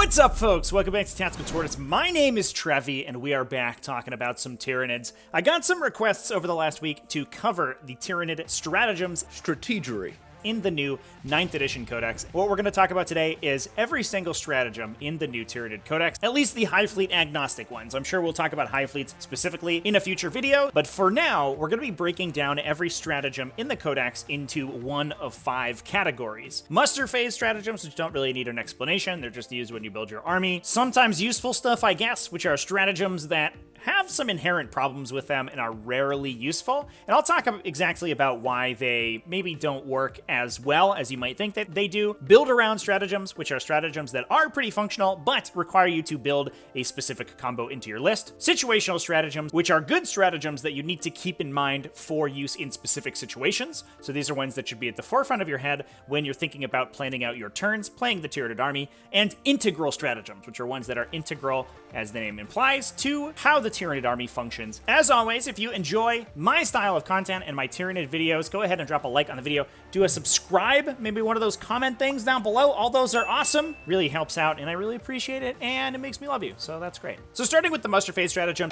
What's up, folks? Welcome back to TacticalTortoise. My name is Trevi, and we are back talking about some Tyranids. I got some requests over the last week to cover the Tyranid stratagems Strategery in the new 9th edition codex. What we're going to talk about today is every single stratagem in the new Tyranid codex, at least the high fleet agnostic ones. I'm sure we'll talk about high fleets specifically in a future video, but for now, we're going to be breaking down every stratagem in the codex into one of 5 categories. Muster phase stratagems, which don't really need an explanation, they're just used when you build your army. Sometimes useful stuff, I guess, which are stratagems that have some inherent problems with them and are rarely useful. And I'll talk exactly about why they maybe don't work as well as you might think that they do. Build around stratagems, which are stratagems that are pretty functional, but require you to build a specific combo into your list. Situational stratagems, which are good stratagems that you need to keep in mind for use in specific situations. So these are ones that should be at the forefront of your head when you're thinking about planning out your turns, playing the Tyranid army. And integral stratagems, which are ones that are integral, as the name implies, to how the Tyranid army functions. As always, if you enjoy my style of content and my Tyranid videos, go ahead and drop a like on the video, do a subscribe, maybe one of those comment things down below. All those are awesome, really helps out, and I really appreciate it, and it makes me love you, so that's great. So starting with the muster phase stratagem,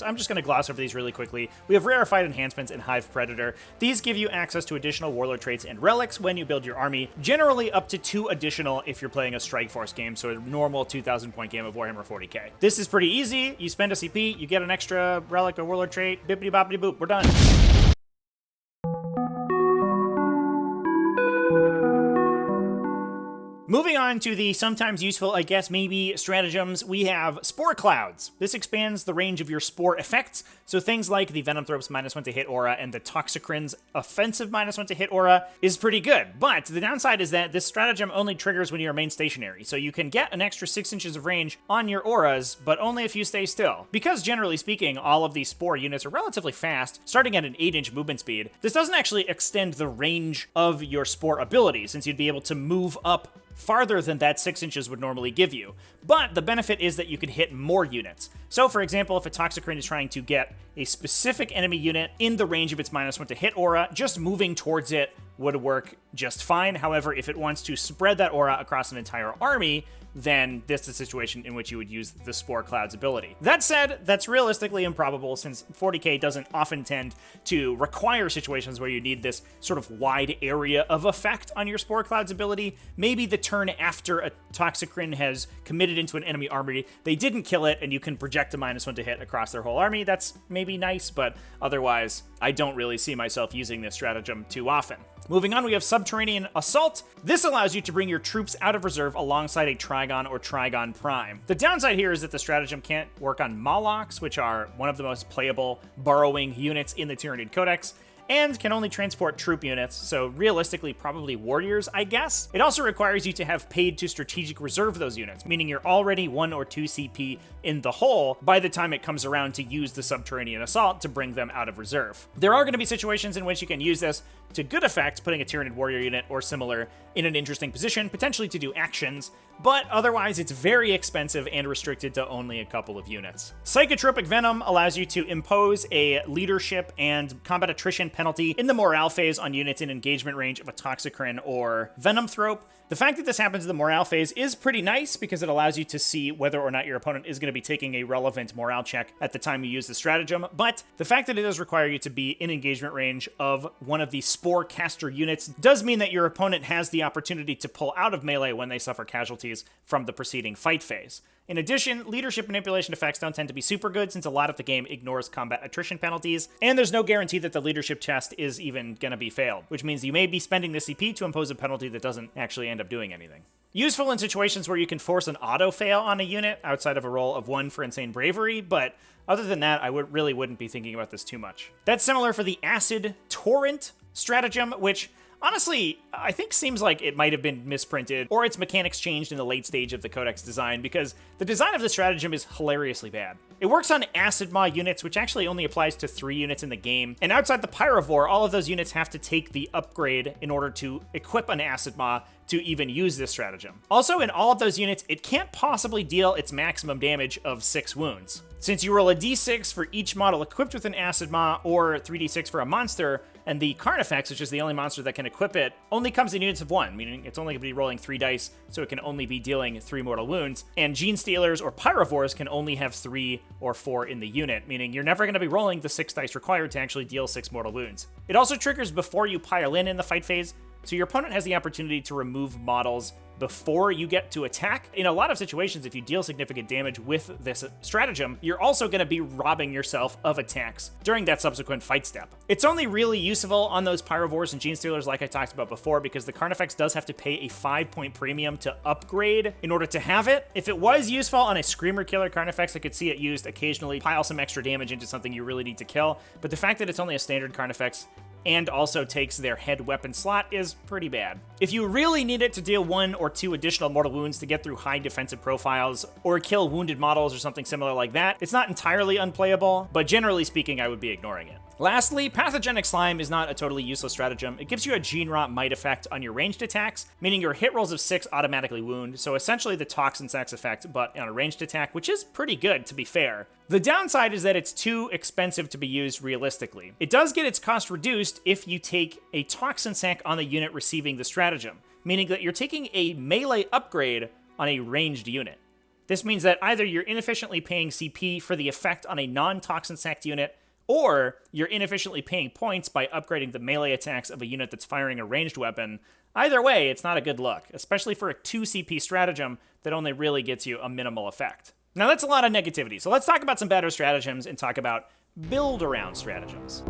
I'm just gonna gloss over these really quickly. We have rarefied enhancements and Hive Predator. These give you access to additional warlord traits and relics when you build your army, generally up to 2 additional if you're playing a Strike Force game, so a normal 2,000 point game of Warhammer 40k. This is pretty easy. You spend a CP, you get an extra relic or warlord trait, bippity boppity boop, we're done. Moving on to the sometimes useful, I guess, maybe stratagems, we have Spore Clouds. This expands the range of your spore effects, so things like the Venom Thrope's -1 to hit aura and the Toxicrin's offensive -1 to hit aura is pretty good. But the downside is that this stratagem only triggers when you remain stationary, so you can get an extra 6 inches of range on your auras, but only if you stay still. Because generally speaking, all of these spore units are relatively fast, starting at an 8-inch movement speed, this doesn't actually extend the range of your spore ability, since you'd be able to move up farther than that 6 inches would normally give you. But the benefit is that you can hit more units. So for example, if a Toxicrin is trying to get a specific enemy unit in the range of its -1 to hit aura, just moving towards it would work just fine. However, if it wants to spread that aura across an entire army, then this is a situation in which you would use the Spore Clouds ability. That said, that's realistically improbable since 40k doesn't often tend to require situations where you need this sort of wide area of effect on your Spore Clouds ability. Maybe the turn after a Toxicrin has committed into an enemy army, they didn't kill it, and you can project a -1 to hit across their whole army. That's maybe nice, but otherwise, I don't really see myself using this stratagem too often. Moving on, we have Subterranean Assault. This allows you to bring your troops out of reserve alongside a Trigon or Trigon Prime. The downside here is that the stratagem can't work on Molochs, which are one of the most playable burrowing units in the Tyranid Codex, and can only transport troop units, so realistically probably warriors, I guess. It also requires you to have paid to strategic reserve those units, meaning you're already 1 or 2 CP in the hole by the time it comes around to use the Subterranean Assault to bring them out of reserve. There are going to be situations in which you can use this to good effect, putting a Tyranid warrior unit or similar in an interesting position, potentially to do actions, but otherwise it's very expensive and restricted to only a couple of units. Psychotropic Venom allows you to impose a leadership and combat attrition penalty in the morale phase on units in engagement range of a Toxicrin or Venom Thrope. The fact that this happens in the morale phase is pretty nice because it allows you to see whether or not your opponent is going to be taking a relevant morale check at the time you use the stratagem, but the fact that it does require you to be in engagement range of one of the Spore Caster units does mean that your opponent has the opportunity to pull out of melee when they suffer casualties from the preceding fight phase. In addition, leadership manipulation effects don't tend to be super good since a lot of the game ignores combat attrition penalties, and there's no guarantee that the leadership test is even gonna be failed, which means you may be spending the CP to impose a penalty that doesn't actually end up doing anything. Useful in situations where you can force an auto-fail on a unit outside of a roll of 1 for Insane Bravery, but other than that, I really wouldn't be thinking about this too much. That's similar for the Acid Torrent stratagem, which honestly, I think seems like it might have been misprinted or its mechanics changed in the late stage of the Codex design because the design of the stratagem is hilariously bad. It works on Acid Maw units, which actually only applies to 3 units in the game, and outside the Pyrovore, all of those units have to take the upgrade in order to equip an Acid Maw to even use this stratagem. Also, in all of those units, it can't possibly deal its maximum damage of 6 wounds. Since you roll a d6 for each model equipped with an Acid Maw or 3d6 for a monster, And the Carnifex, which is the only monster that can equip it, only comes in units of 1, meaning it's only going to be rolling 3 dice, so it can only be dealing 3 mortal wounds. And Gene Stealers or Pyrovores can only have 3 or 4 in the unit, meaning you're never going to be rolling the 6 dice required to actually deal 6 mortal wounds. It also triggers before you pile in the fight phase, so your opponent has the opportunity to remove models before you get to attack. In a lot of situations, if you deal significant damage with this stratagem, you're also going to be robbing yourself of attacks during that subsequent fight step. It's only really useful on those Pyrovores and Gene Stealers like I talked about before, because the Carnifex does have to pay a 5-point premium to upgrade in order to have it. If it was useful on a Screamer Killer Carnifex, I could see it used occasionally, pile some extra damage into something you really need to kill, but the fact that it's only a standard Carnifex and also takes their head weapon slot is pretty bad. If you really need it to deal 1 or 2 additional mortal wounds to get through high defensive profiles or kill wounded models or something similar like that, it's not entirely unplayable, but generally speaking, I would be ignoring it. Lastly, Pathogenic Slime is not a totally useless stratagem. It gives you a Gene Rot Might effect on your ranged attacks, meaning your hit rolls of 6 automatically wound, so essentially the Toxin Sacs effect, but on a ranged attack, which is pretty good, to be fair. The downside is that it's too expensive to be used realistically. It does get its cost reduced if you take a Toxin Sac on the unit receiving the stratagem, meaning that you're taking a melee upgrade on a ranged unit. This means that either you're inefficiently paying CP for the effect on a non-Toxin Sacked unit, or you're inefficiently paying points by upgrading the melee attacks of a unit that's firing a ranged weapon. Either way, it's not a good look, especially for a 2 CP stratagem that only really gets you a minimal effect. Now that's a lot of negativity, so let's talk about some better stratagems and talk about build-around stratagems.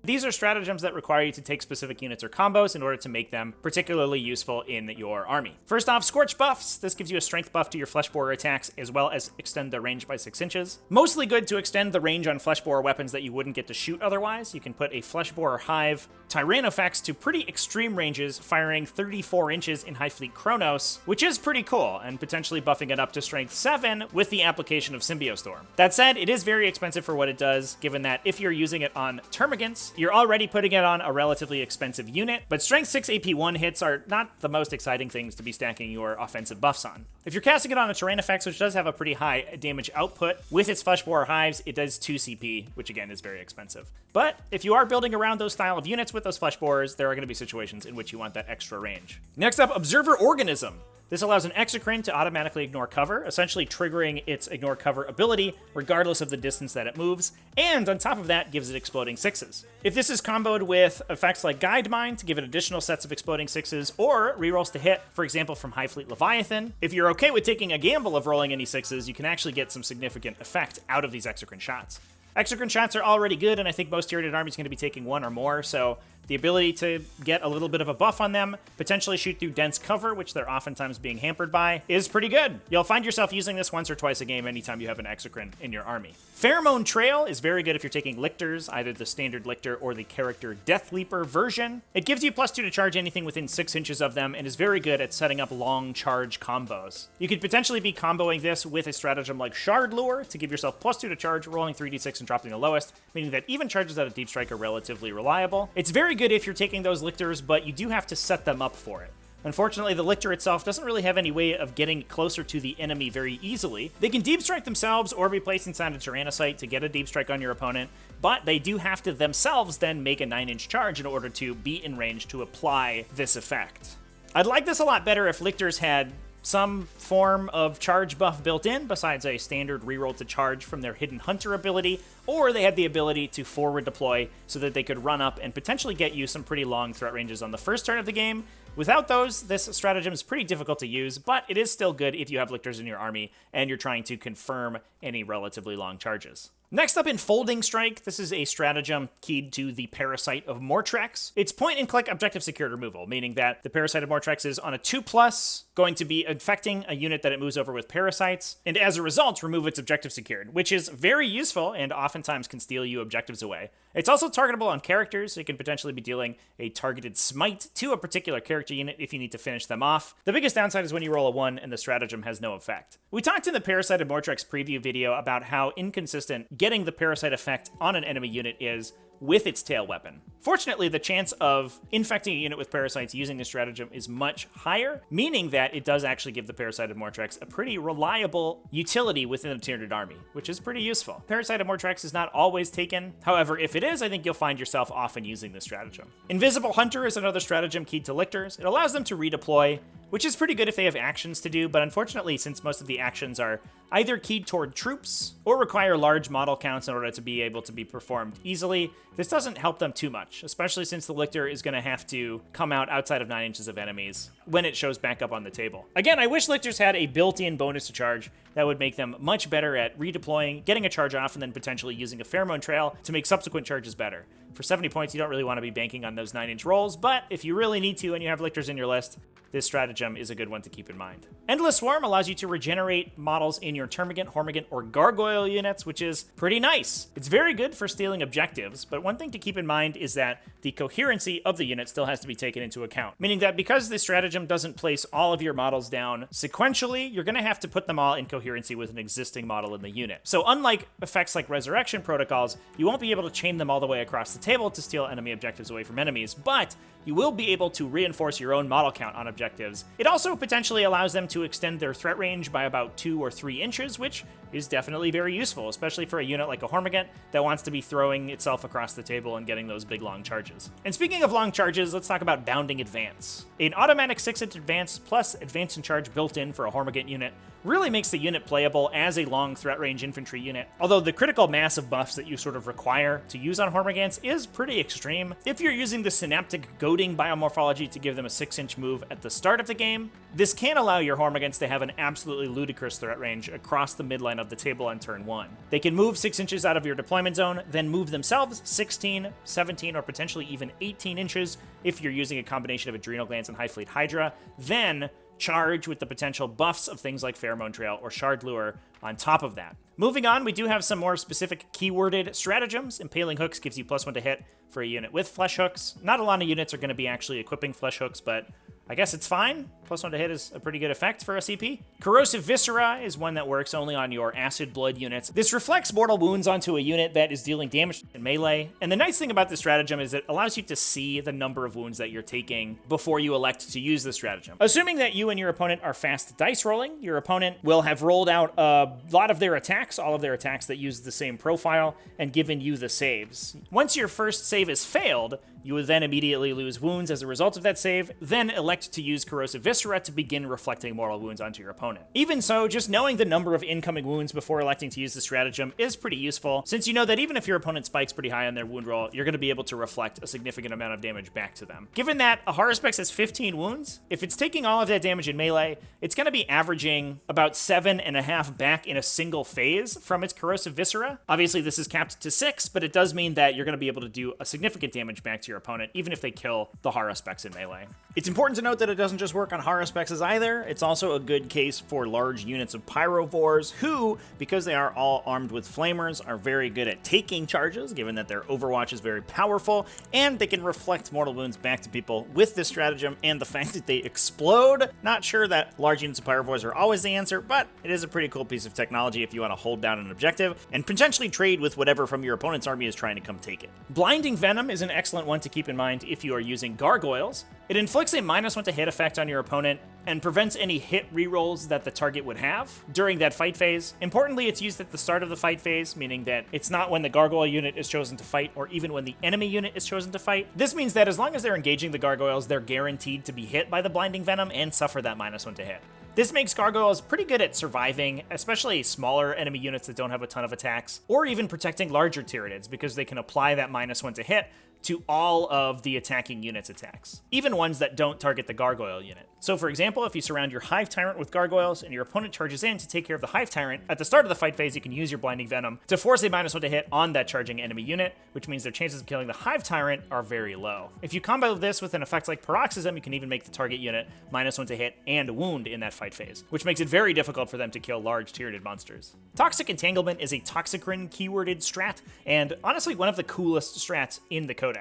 These are stratagems that require you to take specific units or combos in order to make them particularly useful in your army. First off, Scorch buffs. This gives you a strength buff to your flesh borer attacks, as well as extend their range by 6 inches. Mostly good to extend the range on flesh borer weapons that you wouldn't get to shoot otherwise. You can put a flesh borer hive Tyrannofex to pretty extreme ranges, firing 34 inches in High Fleet Chronos, which is pretty cool, and potentially buffing it up to strength 7 with the application of Symbiostorm. That said, it is very expensive for what it does, given that if you're using it on Termagants, you're already putting it on a relatively expensive unit, but strength 6 AP1 hits are not the most exciting things to be stacking your offensive buffs on. If you're casting it on a Tyrannofex, which does have a pretty high damage output, with its flesh borer hives, it does 2 CP, which again is very expensive. But if you are building around those style of units with those flesh borers, there are going to be situations in which you want that extra range. Next up, Observer Organism. This allows an Exocrine to automatically ignore cover, essentially triggering its ignore cover ability regardless of the distance that it moves, and on top of that gives it exploding 6s. If this is comboed with effects like Guide Mine to give it additional sets of exploding 6s, or rerolls to hit, for example from High Fleet Leviathan, if you're okay with taking a gamble of rolling any 6s, you can actually get some significant effect out of these Exocrine shots. Exocrine shots are already good, and I think most Tyranid armies are going to be taking 1 or more, so the ability to get a little bit of a buff on them, potentially shoot through dense cover, which they're oftentimes being hampered by, is pretty good. You'll find yourself using this once or twice a game anytime you have an Exocrine in your army. Pheromone Trail is very good if you're taking Lictors, either the standard Lictor or the character Death Leaper version. It gives you +2 to charge anything within 6 inches of them, and is very good at setting up long charge combos. You could potentially be comboing this with a stratagem like Shard Lure to give yourself +2 to charge, rolling 3d6 and dropping the lowest, meaning that even charges out of Deep Strike are relatively reliable. It's very good if you're taking those Lictors, but you do have to set them up for it. Unfortunately, the Lictor itself doesn't really have any way of getting closer to the enemy very easily. They can Deep Strike themselves or be placed inside a Tyrannocyte to get a Deep Strike on your opponent, but they do have to themselves then make a 9-inch charge in order to be in range to apply this effect. I'd like this a lot better if Lictors had some form of charge buff built in, besides a standard reroll to charge from their Hidden Hunter ability, or they had the ability to forward deploy so that they could run up and potentially get you some pretty long threat ranges on the first turn of the game. Without those, this stratagem is pretty difficult to use, but it is still good if you have Lictors in your army and you're trying to confirm any relatively long charges. Next up, Enfolding Strike. This is a stratagem keyed to the Parasite of Mortrex. It's point-and-click objective secured removal, meaning that the Parasite of Mortrex is on a 2+, going to be infecting a unit that it moves over with parasites, and as a result, remove its objective secured, which is very useful and oftentimes can steal you objectives away. It's also targetable on characters, so you can potentially be dealing a targeted smite to a particular character unit if you need to finish them off. The biggest downside is when you roll a 1 and the stratagem has no effect. We talked in the Parasite of Mortrex preview video about how inconsistent getting the parasite effect on an enemy unit is with its tail weapon. Fortunately, the chance of infecting a unit with parasites using this stratagem is much higher, meaning that it does actually give the parasited Mortrex a pretty reliable utility within the Tyranid army, which is pretty useful. Parasited Mortrex is not always taken. However, if it is, I think you'll find yourself often using this stratagem. Invisible Hunter is another stratagem keyed to lictors. It allows them to redeploy, which is pretty good if they have actions to do, but unfortunately, since most of the actions are either keyed toward troops or require large model counts in order to be able to be performed easily, this doesn't help them too much, especially since the lictor is going to have to come out outside of 9 inches of enemies when it shows back up on the table. Again, I wish lictors had a built-in bonus to charge that would make them much better at redeploying, getting a charge off, and then potentially using a pheromone trail to make subsequent charges better. For 70 points, you don't really want to be banking on those 9-inch rolls, but if you really need to and you have lictors in your list, this stratagem is a good one to keep in mind. Endless Swarm allows you to regenerate models in your Termagant, Hormagant, or Gargoyle units, which is pretty nice. It's very good for stealing objectives, but one thing to keep in mind is that the coherency of the unit still has to be taken into account, meaning that because this stratagem doesn't place all of your models down sequentially, you're going to have to put them all in coherency with an existing model in the unit. So unlike effects like Resurrection Protocols, you won't be able to chain them all the way across the table to steal enemy objectives away from enemies, but you will be able to reinforce your own model count on objectives. It also potentially allows them to extend their threat range by about 2 or 3 inches, which is definitely very useful, especially for a unit like a Hormagant that wants to be throwing itself across the table and getting those big long charges. And speaking of long charges, let's talk about Bounding Advance. An automatic 6-inch advance plus advance and charge built in for a Hormagant unit really makes the unit playable as a long threat range infantry unit, although the critical mass of buffs that you sort of require to use on Hormagants is pretty extreme. If you're using the Synaptic Goading biomorphology to give them a 6-inch move at the start of the game, this can allow your Hormagants to have an absolutely ludicrous threat range across the midline of the table on turn 1. They can move 6 inches out of your deployment zone, then move themselves 16, 17, or potentially even 18 inches if you're using a combination of Adrenal Glands and High Fleet Hydra, then charge with the potential buffs of things like Pheromone Trail or Shard Lure on top of that. Moving on, we do have some more specific keyworded stratagems. Impaling Hooks gives you +1 to hit for a unit with flesh hooks. Not a lot of units are going to be actually equipping flesh hooks, but I guess it's fine. +1 to hit is a pretty good effect for a CP. Corrosive Viscera is one that works only on your Acid Blood units. This reflects mortal wounds onto a unit that is dealing damage in melee. And the nice thing about this stratagem is it allows you to see the number of wounds that you're taking before you elect to use the stratagem. Assuming that you and your opponent are fast dice rolling, your opponent will have rolled out a lot of their attacks, all of their attacks that use the same profile, and given you the saves. Once your first save is failed, you would then immediately lose wounds as a result of that save, then elect to use Corrosive Viscera to begin reflecting mortal wounds onto your opponent. Even so, just knowing the number of incoming wounds before electing to use the stratagem is pretty useful, since you know that even if your opponent spikes pretty high on their wound roll, you're going to be able to reflect a significant amount of damage back to them. Given that a Haruspex has 15 wounds, if it's taking all of that damage in melee, it's going to be averaging about 7.5 back in a single phase from its Corrosive Viscera. Obviously, this is capped to 6, but it does mean that you're going to be able to do a significant damage back to your opponent, even if they kill the Haruspex in melee. It's important to note that it doesn't just work on Haruspexes either. It's also a good case for large units of Pyrovores who, because they are all armed with flamers, are very good at taking charges, given that their Overwatch is very powerful, and they can reflect mortal wounds back to people with this stratagem and the fact that they explode. Not sure that large units of Pyrovores are always the answer, but it is a pretty cool piece of technology if you want to hold down an objective and potentially trade with whatever from your opponent's army is trying to come take it. Blinding Venom is an excellent one to keep in mind if you are using Gargoyles. It inflicts a -1 to hit effect on your opponent and prevents any hit rerolls that the target would have during that fight phase. Importantly, it's used at the start of the fight phase, meaning that it's not when the Gargoyle unit is chosen to fight or even when the enemy unit is chosen to fight. This means that as long as they're engaging the Gargoyles, they're guaranteed to be hit by the Blinding Venom and suffer that -1 to hit. This makes Gargoyles pretty good at surviving, especially smaller enemy units that don't have a ton of attacks, or even protecting larger Tyranids because they can apply that -1 to hit to all of the attacking unit's attacks, even ones that don't target the Gargoyle unit. So for example, if you surround your Hive Tyrant with Gargoyles and your opponent charges in to take care of the Hive Tyrant, at the start of the fight phase you can use your Blinding Venom to force a -1 to hit on that charging enemy unit, which means their chances of killing the Hive Tyrant are very low. If you combo this with an effect like Paroxysm, you can even make the target unit -1 to hit and wound in that fight phase, which makes it very difficult for them to kill large Tyranid monsters. Toxic Entanglement is a Toxicrin keyworded strat, and honestly one of the coolest strats in the Codex.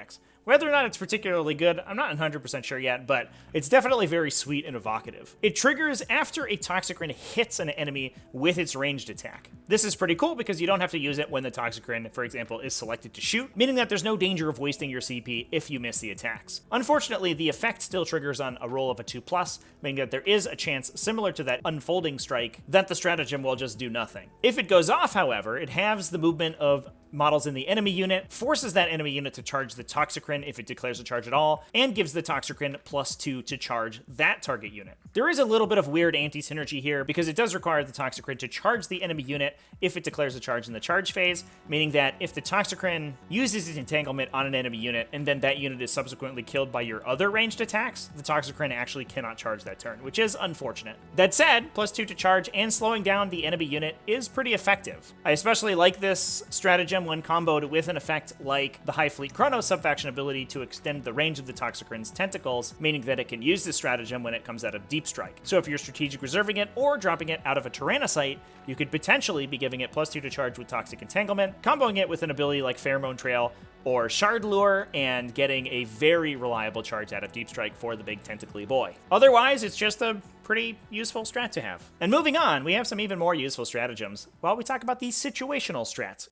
Whether or not it's particularly good, I'm not 100% sure yet, but it's definitely very sweet and evocative. It triggers after a Toxicrin hits an enemy with its ranged attack. This is pretty cool because you don't have to use it when the Toxicrin, for example, is selected to shoot, meaning that there's no danger of wasting your CP if you miss the attacks. Unfortunately, the effect still triggers on a roll of a 2+, meaning that there is a chance, similar to that unfolding strike, that the stratagem will just do nothing. If it goes off, however, it halves the movement of models in the enemy unit, forces that enemy unit to charge the Toxicrin if it declares a charge at all, and gives the Toxicrin +2 to charge that target unit. There is a little bit of weird anti-synergy here because it does require the Toxicrin to charge the enemy unit if it declares a charge in the charge phase, meaning that if the Toxicrin uses its entanglement on an enemy unit and then that unit is subsequently killed by your other ranged attacks, the Toxicrin actually cannot charge that turn, which is unfortunate. That said, +2 to charge and slowing down the enemy unit is pretty effective. I especially like this stratagem when comboed with an effect like the High Fleet Chrono subfaction ability to extend the range of the Toxicrin's tentacles, meaning that it can use this stratagem when it comes out of Deep Strike. So if you're strategic reserving it or dropping it out of a Tyrannocyte, you could potentially be giving it +2 to charge with Toxic Entanglement, comboing it with an ability like Pheromone Trail or Shard Lure, and getting a very reliable charge out of Deep Strike for the big tentacly boy. Otherwise, it's just a pretty useful strat to have. And moving on, we have some even more useful stratagems while we talk about these situational strats.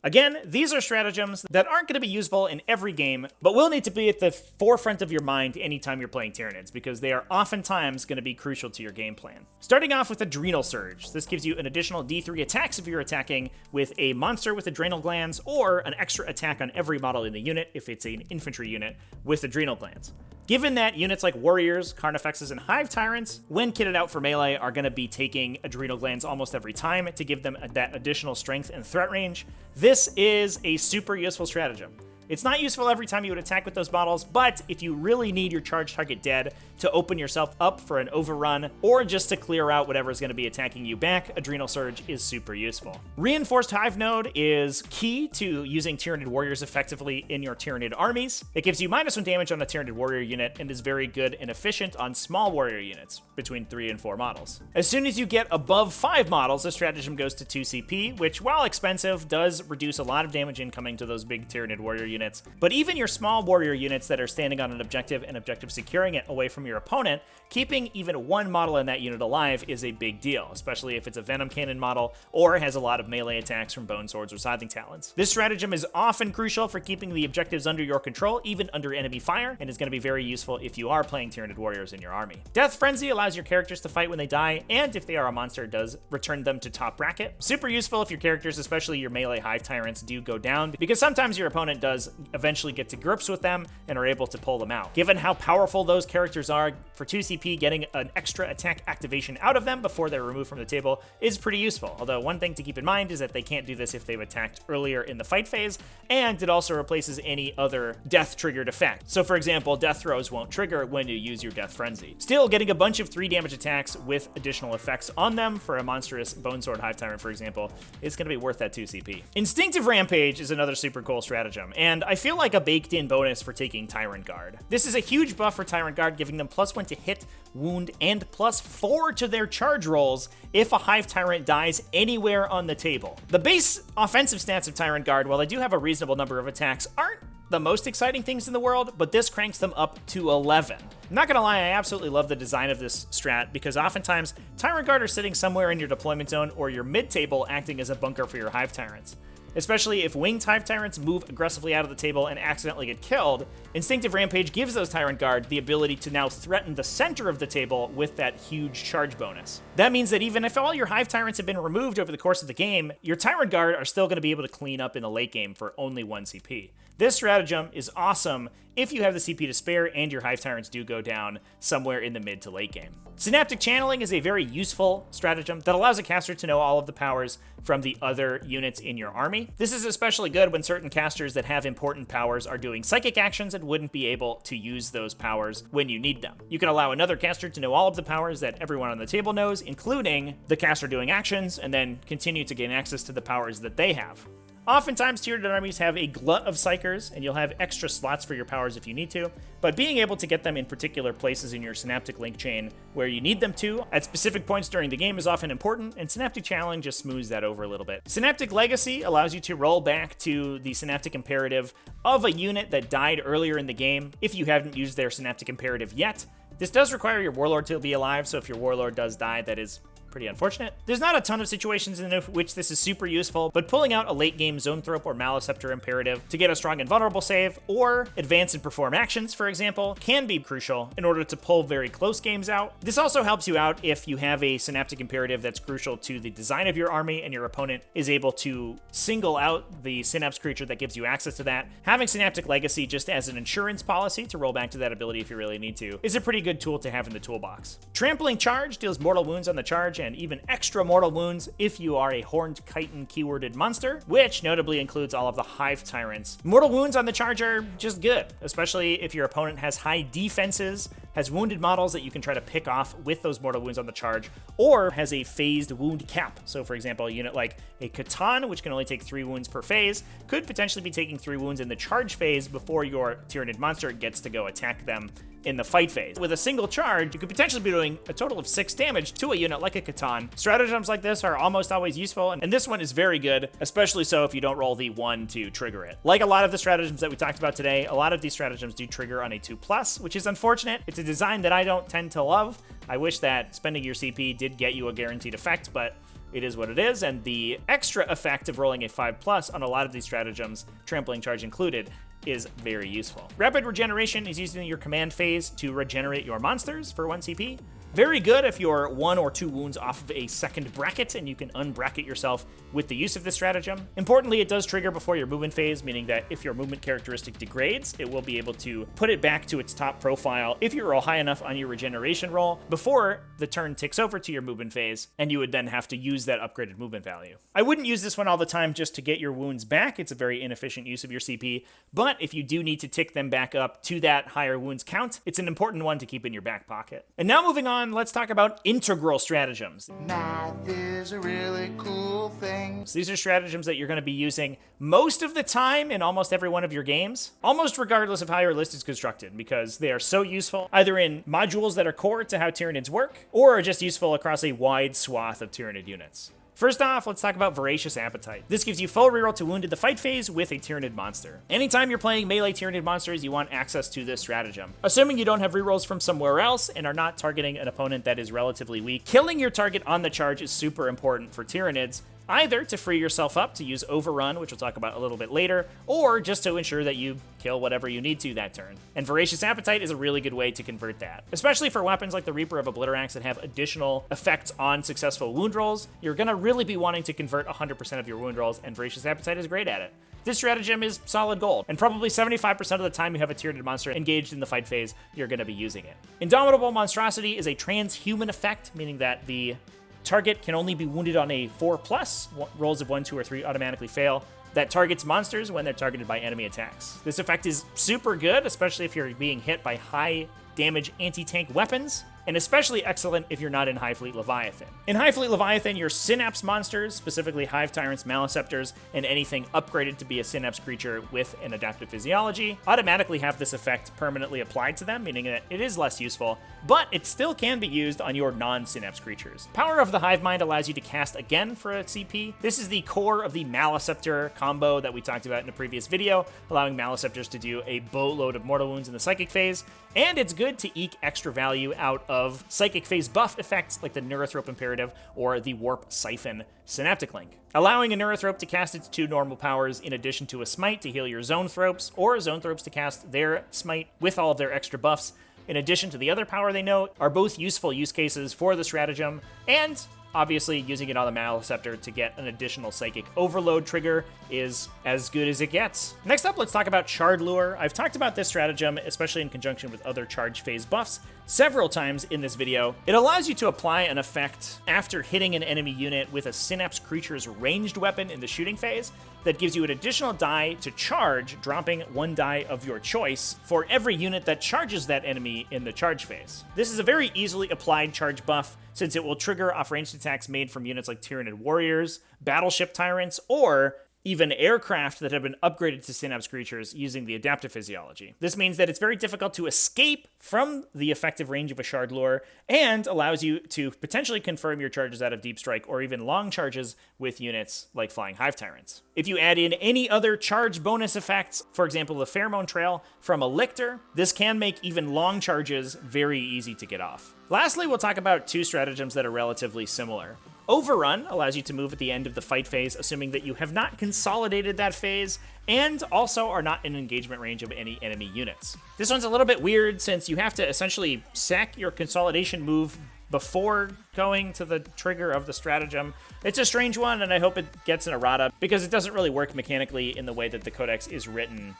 Again, these are stratagems that aren't going to be useful in every game, but will need to be at the forefront of your mind anytime you're playing Tyranids, because they are oftentimes going to be crucial to your game plan. Starting off with Adrenal Surge. This gives you an additional D3 attacks if you're attacking with a monster with adrenal glands, or an extra attack on every model in the unit if it's an infantry unit with adrenal glands. Given that units like Warriors, Carnifexes, and Hive Tyrants, when kitted out for melee, are going to be taking adrenal glands almost every time to give them that additional strength and threat range, this is a super useful stratagem. It's not useful every time you would attack with those models, but if you really need your charge target dead to open yourself up for an overrun, or just to clear out whatever is going to be attacking you back, Adrenal Surge is super useful. Reinforced Hive Node is key to using Tyranid Warriors effectively in your Tyranid armies. It gives you -1 damage on a Tyranid Warrior unit and is very good and efficient on small Warrior units, between 3 and 4 models. As soon as you get above 5 models, the stratagem goes to 2 CP, which, while expensive, does reduce a lot of damage incoming to those big Tyranid Warrior units. But even your small warrior units that are standing on an objective and objective securing it away from your opponent, keeping even 1 model in that unit alive is a big deal, especially if it's a Venom Cannon model or has a lot of melee attacks from Bone Swords or Scything Talons. This stratagem is often crucial for keeping the objectives under your control, even under enemy fire, and is going to be very useful if you are playing Tyranid Warriors in your army. Death Frenzy allows your characters to fight when they die, and if they are a monster, does return them to top bracket. Super useful if your characters, especially your melee Hive Tyrants, do go down, because sometimes your opponent does eventually get to grips with them and are able to pull them out. Given how powerful those characters are, for 2 CP, getting an extra attack activation out of them before they're removed from the table is pretty useful. Although one thing to keep in mind is that they can't do this if they've attacked earlier in the fight phase, and it also replaces any other death-triggered effect. So for example, Death Throws won't trigger when you use your Death Frenzy. Still, getting a bunch of 3 damage attacks with additional effects on them for a monstrous Bone Sword Hive Tyrant, for example, is going to be worth that 2 CP. Instinctive Rampage is another super cool stratagem, and I feel like a baked-in bonus for taking Tyrant Guard. This is a huge buff for Tyrant Guard, giving them +1 to hit, wound, and +4 to their charge rolls if a Hive Tyrant dies anywhere on the table. The base offensive stats of Tyrant Guard, while they do have a reasonable number of attacks, aren't the most exciting things in the world, but this cranks them up to 11. I'm not gonna lie, I absolutely love the design of this strat, because oftentimes Tyrant Guard are sitting somewhere in your deployment zone or your mid-table acting as a bunker for your Hive Tyrants. Especially if winged Hive Tyrants move aggressively out of the table and accidentally get killed, Instinctive Rampage gives those Tyrant Guard the ability to now threaten the center of the table with that huge charge bonus. That means that even if all your Hive Tyrants have been removed over the course of the game, your Tyrant Guard are still going to be able to clean up in the late game for only 1 CP. This stratagem is awesome if you have the CP to spare and your Hive Tyrants do go down somewhere in the mid to late game. Synaptic Channeling is a very useful stratagem that allows a caster to know all of the powers from the other units in your army. This is especially good when certain casters that have important powers are doing psychic actions and wouldn't be able to use those powers when you need them. You can allow another caster to know all of the powers that everyone on the table knows, including the caster doing actions, and then continue to gain access to the powers that they have. Oftentimes, Tyranid armies have a glut of psychers, and you'll have extra slots for your powers if you need to, but being able to get them in particular places in your synaptic link chain where you need them to at specific points during the game is often important, and Synaptic Challenge just smooths that over a little bit. Synaptic Legacy allows you to roll back to the Synaptic Imperative of a unit that died earlier in the game if you haven't used their Synaptic Imperative yet. This does require your Warlord to be alive, so if your Warlord does die, that is pretty unfortunate. There's not a ton of situations in which this is super useful, but pulling out a late game Zoanthrope or Maliceptor Imperative to get a strong and vulnerable save, or advance and perform actions, for example, can be crucial in order to pull very close games out. This also helps you out if you have a Synaptic Imperative that's crucial to the design of your army and your opponent is able to single out the Synapse creature that gives you access to that. Having Synaptic Legacy just as an insurance policy to roll back to that ability if you really need to is a pretty good tool to have in the toolbox. Trampling Charge deals mortal wounds on the charge and even extra mortal wounds if you are a Horned Chitin keyworded monster, which notably includes all of the Hive Tyrants. Mortal wounds on the charge are just good, especially if your opponent has high defenses, has wounded models that you can try to pick off with those mortal wounds on the charge, or has a phased wound cap. So for example, a unit like a Catan, which can only take 3 wounds per phase, could potentially be taking 3 wounds in the charge phase before your Tyranid monster gets to go attack them in the fight phase. With a single charge, you could potentially be doing a total of 6 damage to a unit like a Catan. Stratagems like this are almost always useful, and this one is very good, especially so if you don't roll the 1 to trigger it. Like a lot of the stratagems that we talked about today, a lot of these stratagems do trigger on a 2+, which is unfortunate. It's a design that I don't tend to love. I wish that spending your CP did get you a guaranteed effect, but it is what it is, and the extra effect of rolling a 5+ on a lot of these stratagems, Trampling Charge included, is very useful. Rapid Regeneration is used in your command phase to regenerate your monsters for 1 CP. Very good if you're 1 or 2 wounds off of a second bracket and you can unbracket yourself with the use of this stratagem. Importantly, it does trigger before your movement phase, meaning that if your movement characteristic degrades, it will be able to put it back to its top profile if you roll high enough on your regeneration roll before the turn ticks over to your movement phase, and you would then have to use that upgraded movement value. I wouldn't use this one all the time just to get your wounds back. It's a very inefficient use of your CP, but if you do need to tick them back up to that higher wounds count, it's an important one to keep in your back pocket. And now moving on, let's talk about integral stratagems. Math is a really cool thing. So these are stratagems that you're going to be using most of the time in almost every one of your games, almost regardless of how your list is constructed, because they are so useful, either in modules that are core to how Tyranids work, or are just useful across a wide swath of Tyranid units. First off, let's talk about Voracious Appetite. This gives you full reroll to wound in the fight phase with a Tyranid monster. Anytime you're playing melee Tyranid monsters, you want access to this stratagem. Assuming you don't have rerolls from somewhere else and are not targeting an opponent that is relatively weak, killing your target on the charge is super important for Tyranids, either to free yourself up to use Overrun, which we'll talk about a little bit later, or just to ensure that you kill whatever you need to that turn. And Voracious Appetite is a really good way to convert that. Especially for weapons like the Reaper of Obliterax that have additional effects on successful wound rolls, you're gonna really be wanting to convert 100% of your wound rolls, and Voracious Appetite is great at it. This stratagem is solid gold, and probably 75% of the time you have a Tyranid monster engaged in the fight phase, you're gonna be using it. Indomitable Monstrosity is a transhuman effect, meaning that the target can only be wounded on a 4+, rolls of 1, 2, or 3 automatically fail, that targets monsters when they're targeted by enemy attacks. This effect is super good, especially if you're being hit by high damage anti-tank weapons, and especially excellent if you're not in High Fleet Leviathan. In High Fleet Leviathan, your Synapse monsters, specifically Hive Tyrants, Maliceptors, and anything upgraded to be a Synapse creature with an adaptive physiology, automatically have this effect permanently applied to them, meaning that it is less useful, but it still can be used on your non-Synapse creatures. Power of the Hive Mind allows you to cast again for a CP. This is the core of the Maliceptor combo that we talked about in a previous video, allowing Maliceptors to do a boatload of mortal wounds in the Psychic phase, and it's good to eke extra value out of Psychic phase buff effects like the Neurothrope Imperative or the Warp Siphon Synaptic Link. Allowing a Neurothrope to cast its 2 normal powers in addition to a Smite to heal your Zoanthropes, or Zoanthropes to cast their Smite with all of their extra buffs in addition to the other power they know, are both useful use cases for the stratagem, and obviously using it on the Maliceptor to get an additional Psychic Overload trigger is as good as it gets. Next up, let's talk about Shard Lure. I've talked about this stratagem, especially in conjunction with other charge phase buffs, several times in this video. It allows you to apply an effect after hitting an enemy unit with a Synapse creature's ranged weapon in the shooting phase that gives you an additional die to charge, dropping 1 die of your choice for every unit that charges that enemy in the charge phase. This is a very easily applied charge buff, since it will trigger off ranged attacks made from units like Tyranid Warriors, Battleship Tyrants, or even aircraft that have been upgraded to synapse creatures using the adaptive physiology. This means that it's very difficult to escape from the effective range of a shard lure and allows you to potentially confirm your charges out of deep strike or even long charges with units like flying hive tyrants. If you add in any other charge bonus effects, for example the pheromone trail from a lictor, this can make even long charges very easy to get off. Lastly, we'll talk about two stratagems that are relatively similar. Overrun allows you to move at the end of the fight phase, assuming that you have not consolidated that phase, and also are not in engagement range of any enemy units. This one's a little bit weird since you have to essentially sack your consolidation move before going to the trigger of the stratagem. It's a strange one, and I hope it gets an errata, because it doesn't really work mechanically in the way that the codex is written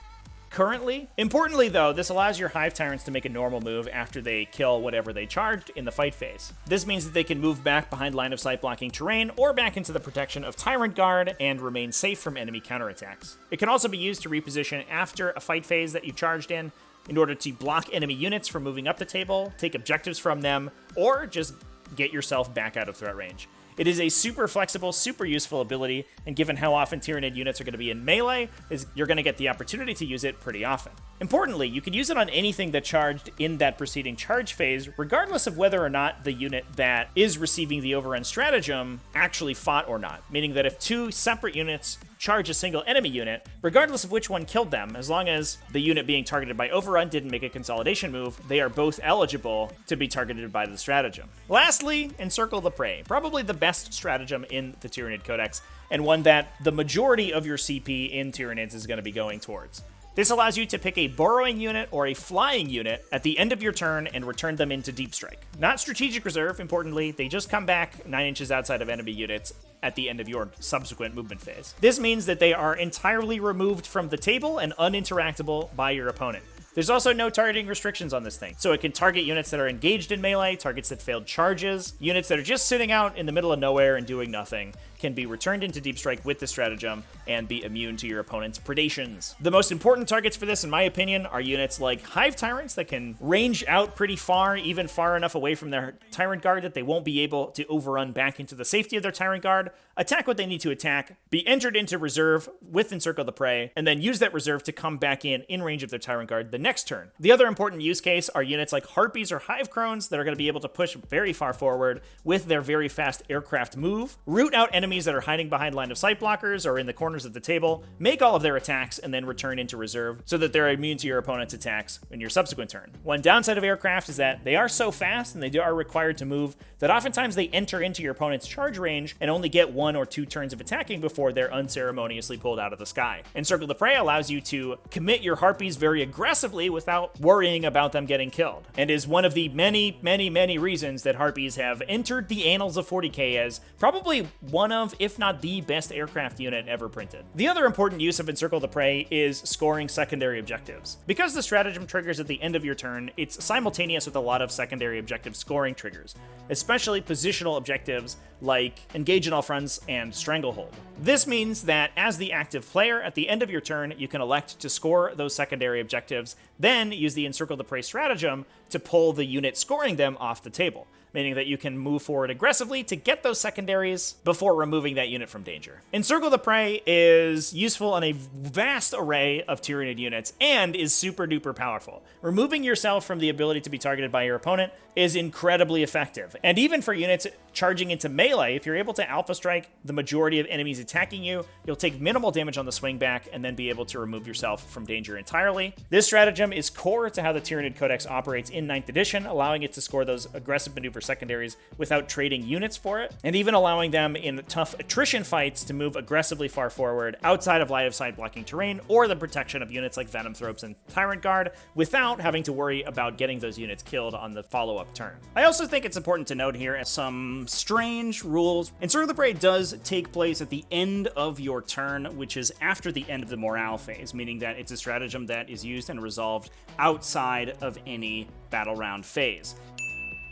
currently. Importantly, though, this allows your hive tyrants to make a normal move after they kill whatever they charged in the fight phase. This means that they can move back behind line of sight blocking terrain or back into the protection of Tyrant Guard and remain safe from enemy counterattacks. It can also be used to reposition after a fight phase that you charged in order to block enemy units from moving up the table, take objectives from them, or just get yourself back out of threat range. It is a super flexible, super useful ability, and given how often Tyranid units are going to be in melee, you're going to get the opportunity to use it pretty often. Importantly, you can use it on anything that charged in that preceding charge phase, regardless of whether or not the unit that is receiving the overrun stratagem actually fought or not, meaning that if two separate units charge a single enemy unit, regardless of which one killed them, as long as the unit being targeted by overrun didn't make a consolidation move, they are both eligible to be targeted by the stratagem. Lastly, Encircle the Prey, probably the best stratagem in the Tyranid Codex, and one that the majority of your CP in Tyranids is going to be going towards. This allows you to pick a burrowing unit or a flying unit at the end of your turn and return them into deep strike. Not strategic reserve, importantly, they just come back 9 inches outside of enemy units at the end of your subsequent movement phase. This means that they are entirely removed from the table and uninteractable by your opponent. There's also no targeting restrictions on this thing, so it can target units that are engaged in melee, targets that failed charges, units that are just sitting out in the middle of nowhere and doing nothing, can be returned into deep strike with the stratagem and be immune to your opponent's predations. The most important targets for this, in my opinion, are units like hive tyrants that can range out pretty far, even far enough away from their tyrant guard that they won't be able to overrun back into the safety of their tyrant guard, attack what they need to attack, be entered into reserve with Encircle the Prey, and then use that reserve to come back in range of their tyrant guard the next turn. The other important use case are units like harpies or hive crones that are going to be able to push very far forward with their very fast aircraft move, root out enemies that are hiding behind line of sight blockers or in the corners of the table, make all of their attacks, and then return into reserve so that they're immune to your opponent's attacks in your subsequent turn. One downside of aircraft is that they are so fast and they are required to move that oftentimes they enter into your opponent's charge range and only get 1 or 2 turns of attacking before they're unceremoniously pulled out of the sky. Encircle the Prey allows you to commit your harpies very aggressively without worrying about them getting killed, and is one of the many, many, many reasons that harpies have entered the annals of 40k as probably one of, if not the best aircraft unit ever printed. The other important use of Encircle the Prey is scoring secondary objectives. Because the stratagem triggers at the end of your turn, it's simultaneous with a lot of secondary objective scoring triggers, especially positional objectives like Engage in All Fronts and Stranglehold. This means that as the active player, at the end of your turn, you can elect to score those secondary objectives, then use the Encircle the Prey stratagem to pull the unit scoring them off the table, meaning that you can move forward aggressively to get those secondaries before removing that unit from danger. Encircle the Prey is useful on a vast array of Tyranid units and is super duper powerful. Removing yourself from the ability to be targeted by your opponent is incredibly effective. And even for units charging into melee, if you're able to alpha strike the majority of enemies attacking you, you'll take minimal damage on the swing back and then be able to remove yourself from danger entirely. This stratagem is core to how the Tyranid Codex operates in 9th edition, allowing it to score those aggressive maneuver secondaries without trading units for it, and even allowing them in tough attrition fights to move aggressively far forward outside of line of sight blocking terrain or the protection of units like Venomthropes and Tyrant Guard without having to worry about getting those units killed on the follow-up turn. I also think it's important to note here some strange rules. Encircle the Prey does take place at the end of your turn, which is after the end of the morale phase, meaning that it's a stratagem that is used and resolved outside of any battle round phase.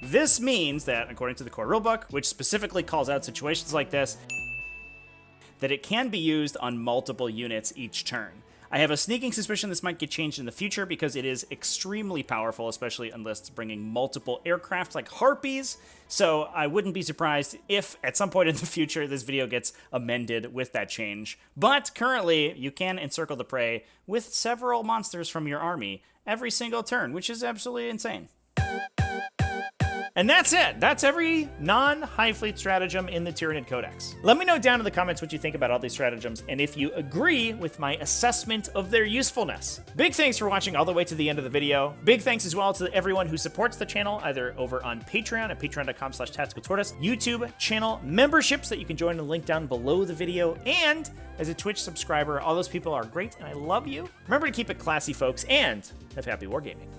This means that, according to the core rulebook, which specifically calls out situations like this, that it can be used on multiple units each turn. I have a sneaking suspicion this might get changed in the future because it is extremely powerful, especially unless it's bringing multiple aircraft like Harpies. So I wouldn't be surprised if at some point in the future this video gets amended with that change. But currently, you can encircle the prey with several monsters from your army every single turn, which is absolutely insane. And that's it. That's every non-Hive Fleet stratagem in the Tyranid Codex. Let me know down in the comments what you think about all these stratagems and if you agree with my assessment of their usefulness. Big thanks for watching all the way to the end of the video. Big thanks as well to everyone who supports the channel, either over on Patreon at patreon.com/tacticaltortoise, YouTube channel memberships that you can join in the link down below the video, and as a Twitch subscriber. All those people are great and I love you. Remember to keep it classy, folks, and have happy wargaming.